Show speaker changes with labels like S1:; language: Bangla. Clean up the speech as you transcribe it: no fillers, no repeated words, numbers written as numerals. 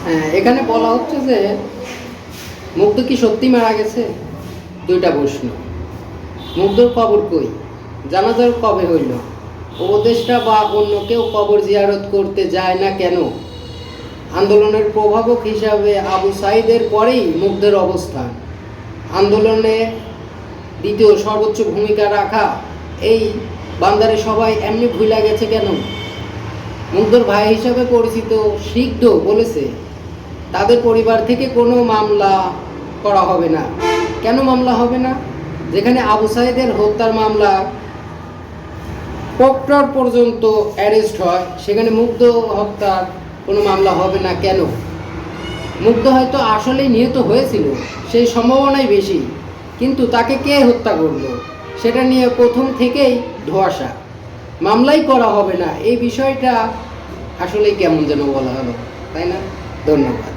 S1: হ্যাঁ, এখানে বলা হচ্ছে যে মুগ্ধ কি সত্যি মারা গেছে? দুইটা প্রশ্ন। মুগ্ধর কবর কই? জানাজার কবে হইল? উপদেষ্টা বা অন্য কেউ কবর জিয়ারত করতে যায় না কেন? আন্দোলনের প্রভাবক হিসাবে আবু সাইদের পরেই মুগ্ধের অবস্থান। আন্দোলনে দ্বিতীয় সর্বোচ্চ ভূমিকা রাখা এই বান্দারে সবাই এমনি ভুলে গেছে কেন? মুগ্ধর ভাই হিসাবে পরিচিত সিদ্ধ বলেছে তাদের পরিবার থেকে কোনো মামলা করা হবে না। কেন মামলা হবে না? যেখানে আবু সাইদের হত্যার মামলা প্রক্টর পর্যন্ত অ্যারেস্ট হয়, সেখানে মুগ্ধ হত্যার কোনো মামলা হবে না কেন? মুগ্ধ হয়তো আসলেই নিহত হয়েছিল, সেই সম্ভাবনাই বেশি, কিন্তু তাকে কে হত্যা করলো সেটা নিয়ে প্রথম থেকেই ধোঁয়াশা। মামলাই করা হবে না, এই বিষয়টা আসলেই কেমন যেন বলা হলো, তাই না? ধন্যবাদ।